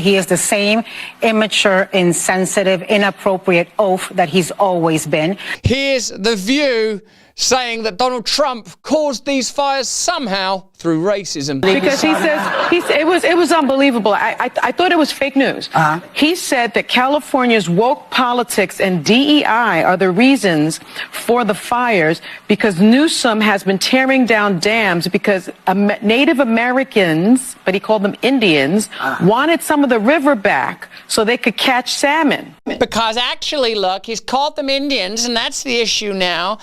He is the same immature, insensitive, inappropriate oaf that he's always been. Here's The View saying that Donald Trump caused these fires somehow through racism. Because he says it was unbelievable. I thought it was fake news. He said that California's woke politics and DEI are the reasons for the fires because Newsom has been tearing down dams because Native Americans, but he called them Indians, wanted some of the river back so they could catch salmon. Because actually, look, he's called them Indians, and that's the issue now.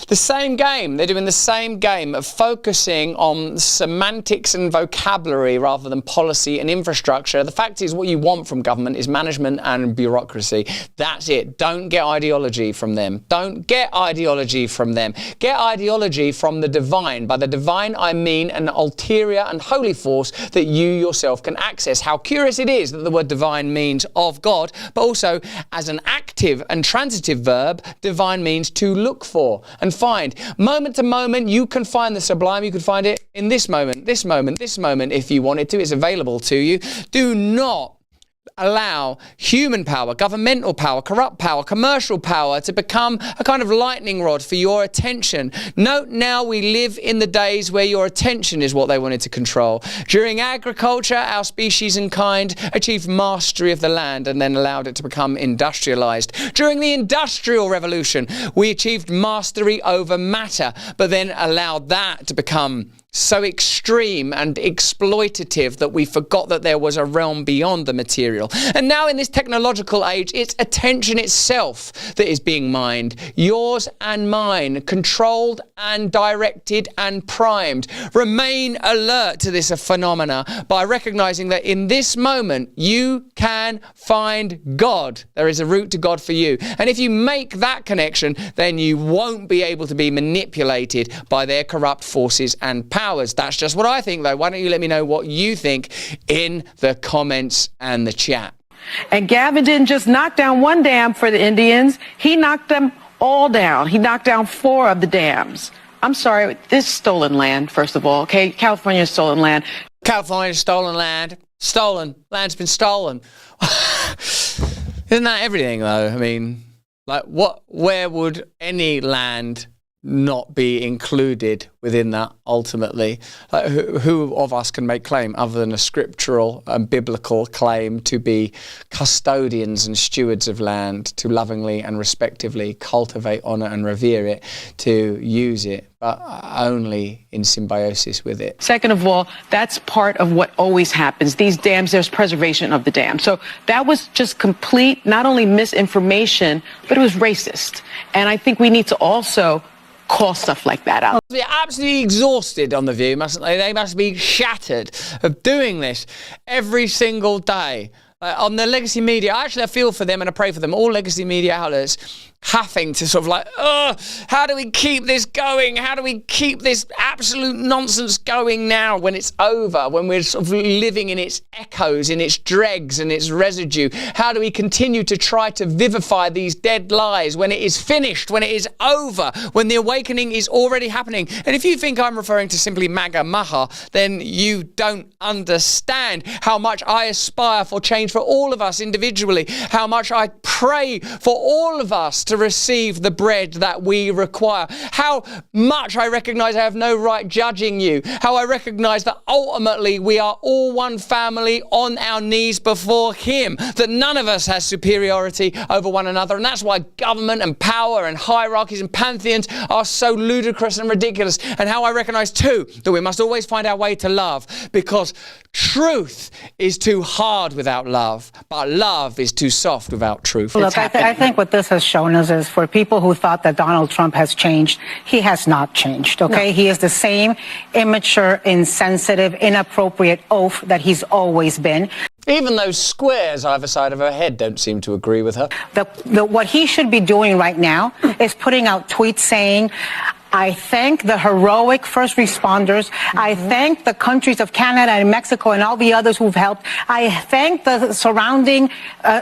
The same game. They're doing the same game of focusing on semantics and vocabulary rather than policy and infrastructure. The fact is, what you want from government is management and bureaucracy. That's it. Don't get ideology from them. Don't get ideology from them. Get ideology from the divine. By the divine, I mean an ulterior and holy force that you yourself can access. How curious it is that the word divine means of God, but also as an active and transitive verb, divine means to look for and find. Moment to moment, you can find the sublime. You can find it in this moment, this moment, this moment, if you wanted to. It's available to you. Do not allow human power, governmental power, corrupt power, commercial power to become a kind of lightning rod for your attention. Note now we live in the days where your attention is what they wanted to control. During agriculture, our species and kind achieved mastery of the land and then allowed it to become industrialized. During the Industrial Revolution, we achieved mastery over matter, but then allowed that to become so extreme and exploitative that we forgot that there was a realm beyond the material. And now in this technological age, it's attention itself that is being mined. Yours and mine, controlled and directed and primed. Remain alert to this phenomena by recognizing that in this moment, you can find God. There is a route to God for you. And if you make that connection, then you won't be able to be manipulated by their corrupt forces and powers. That's just what I think, though. Why don't you let me know what you think in the comments and the chat? And Gavin didn't just knock down one dam for the Indians. He knocked them all down. He knocked down 4 of the dams. I'm sorry, this is stolen land, first of all, okay? California is stolen land. California stolen land. Stolen. Land's been stolen. Isn't that everything, though? I mean, like, where would any land not be included within that ultimately? Like, who of us can make claim other than a scriptural and biblical claim to be custodians and stewards of land, to lovingly and respectively cultivate, honour and revere it, to use it, but only in symbiosis with it? Second of all, that's part of what always happens. These dams, there's preservation of the dam. So that was just complete, not only misinformation, but it was racist. And I think we need to also call stuff like that out. They're absolutely exhausted on The View, mustn't they? They must be shattered of doing this every single day. On the legacy media, actually I feel for them and I pray for them. All legacy media outlets having to sort of like, how do we keep this going? How do we keep this absolute nonsense going now when it's over, when we're sort of living in its echoes, in its dregs and its residue? How do we continue to try to vivify these dead lies when it is finished, when it is over, when the awakening is already happening? And if you think I'm referring to simply MAGA Maha, then you don't understand how much I aspire for change for all of us individually, how much I pray for all of us to receive the bread that we require, how much I recognize I have no right judging you, how I recognize that ultimately we are all one family on our knees before Him, that none of us has superiority over one another, and that's why government and power and hierarchies and pantheons are so ludicrous and ridiculous, and how I recognize too that we must always find our way to love, because truth is too hard without love, but love is too soft without truth. Look, I think what this has shown us is for people who thought that Donald Trump has changed, he has not changed, okay? No. He is the same immature, insensitive, inappropriate oaf that he's always been. Even those squares either side of her head don't seem to agree with her. What he should be doing right now is putting out tweets saying, I thank the heroic first responders. I thank the countries of Canada and Mexico and all the others who've helped. I thank the surrounding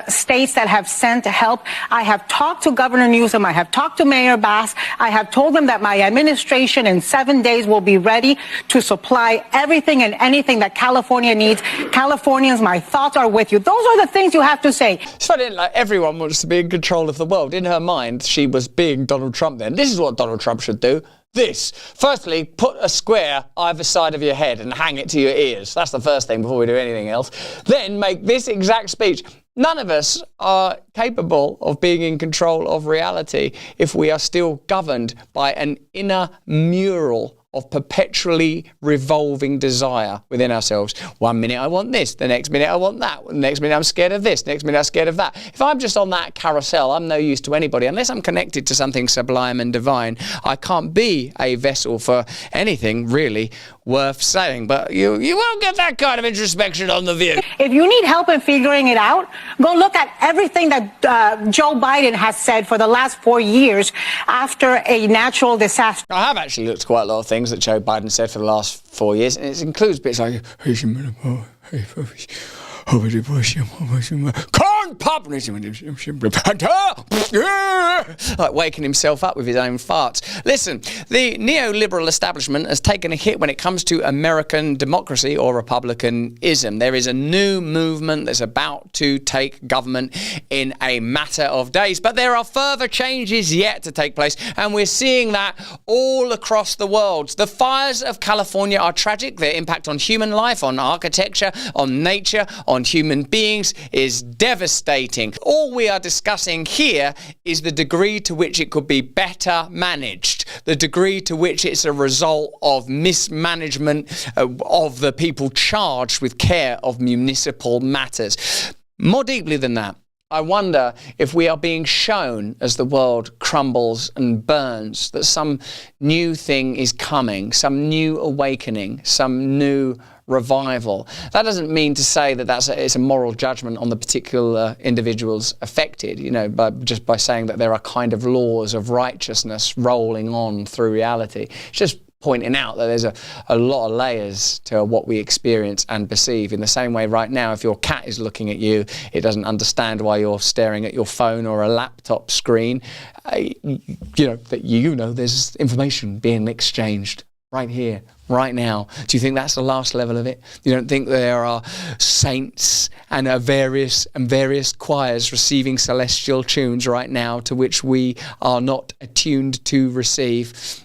states that have sent help. I have talked to Governor Newsom. I have talked to Mayor Bass. I have told them that my administration in 7 days will be ready to supply everything and anything that California needs. Californians, my thoughts are with you. Those are the things you have to say. It's funny, like everyone wants to be in control of the world. In her mind, she was being Donald Trump then. This is what Donald Trump should do. This. Firstly, put a square either side of your head and hang it to your ears. That's the first thing before we do anything else. Then make this exact speech. None of us are capable of being in control of reality if we are still governed by an inner mural of perpetually revolving desire within ourselves. 1 minute I want this, the next minute I want that, the next minute I'm scared of this, next minute I'm scared of that. If I'm just on that carousel, I'm no use to anybody. Unless I'm connected to something sublime and divine, I can't be a vessel for anything really worth saying. But you won't get that kind of introspection on The View. If you need help in figuring it out, go look at everything that Joe Biden has said for the last 4 years after a natural disaster. I have actually looked at quite a lot of things that Joe Biden said for the last 4 years, and it includes bits like like waking himself up with his own farts. Listen, the neoliberal establishment has taken a hit when it comes to American democracy or republicanism. There is a new movement that's about to take government in a matter of days, but there are further changes yet to take place, and we're seeing that all across the world. The fires of California are tragic. Their impact on human life, on architecture, on nature, on human beings is devastating. All we are discussing here is the degree to which it could be better managed, the degree to which it's a result of mismanagement of the people charged with care of municipal matters. More deeply than that, I wonder if we are being shown, as the world crumbles and burns, that some new thing is coming, some new awakening, some new revival. That doesn't mean to say that it's a moral judgment on the particular individuals affected, just by saying that there are kind of laws of righteousness rolling on through reality. It's just pointing out that there's a lot of layers to what we experience and perceive. In the same way right now, if your cat is looking at you, it doesn't understand why you're staring at your phone or a laptop screen. There's information being exchanged right here, right now. Do you think that's the last level of it? You don't think there are saints and various choirs receiving celestial tunes right now to which we are not attuned to receive?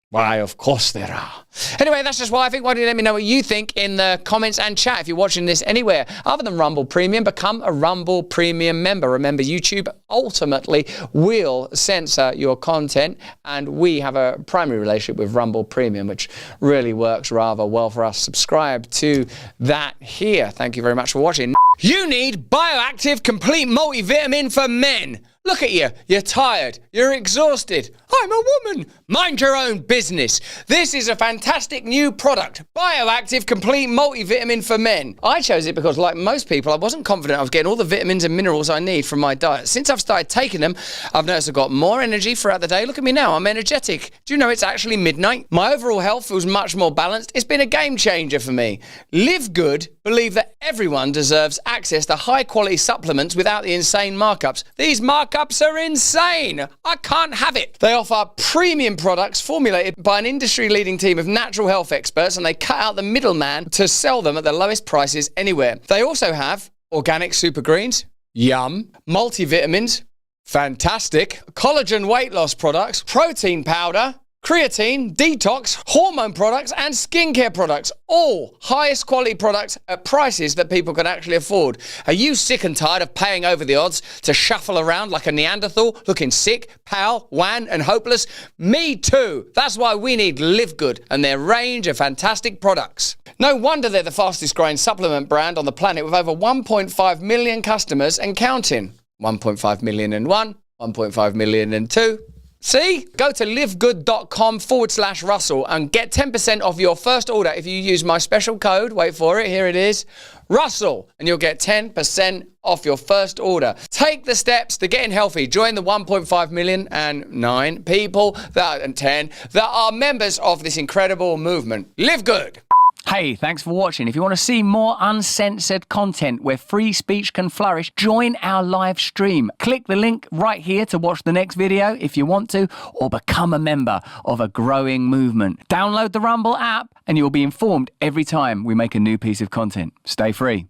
Why, of course there are. Anyway, that's just what I think. Why don't you let me know what you think in the comments and chat. If you're watching this anywhere other than Rumble Premium, become a Rumble Premium member. Remember, YouTube ultimately will censor your content, and we have a primary relationship with Rumble Premium, which really works rather well for us. Subscribe to that here. Thank you very much for watching. You need Bioactive Complete Multivitamin for Men. Look at you. You're tired. You're exhausted. I'm a woman. Mind your own business. This is a fantastic new product. Bioactive Complete Multivitamin for Men. I chose it because, like most people, I wasn't confident I was getting all the vitamins and minerals I need from my diet. Since I've started taking them, I've noticed I've got more energy throughout the day. Look at me now. I'm energetic. Do you know it's actually midnight? My overall health feels much more balanced. It's been a game changer for me. Live Good believe that everyone deserves access to high-quality supplements without the insane markups. These markups are insane. I can't have it. They offer premium products formulated by an industry-leading team of natural health experts, and they cut out the middleman to sell them at the lowest prices anywhere. They also have organic super greens, yum, multivitamins, fantastic, collagen weight loss products, protein powder, creatine, detox, hormone products, and skincare products. All highest quality products at prices that people can actually afford. Are you sick and tired of paying over the odds to shuffle around like a Neanderthal, looking sick, pale, wan, and hopeless? Me too. That's why we need Live Good and their range of fantastic products. No wonder they're the fastest growing supplement brand on the planet, with over 1.5 million customers and counting. 1.5 million in one, 1.5 million in two, See? Go to livegood.com/Russell and get 10% off your first order if you use my special code. Wait for it. Here it is. Russell. And you'll get 10% off your first order. Take the steps to getting healthy. Join the 1.5 million and 9 people and 10 that are members of this incredible movement. Live good. Hey, thanks for watching. If you want to see more uncensored content where free speech can flourish, join our live stream. Click the link right here to watch the next video if you want to, or become a member of a growing movement. Download the Rumble app and you'll be informed every time we make a new piece of content. Stay free.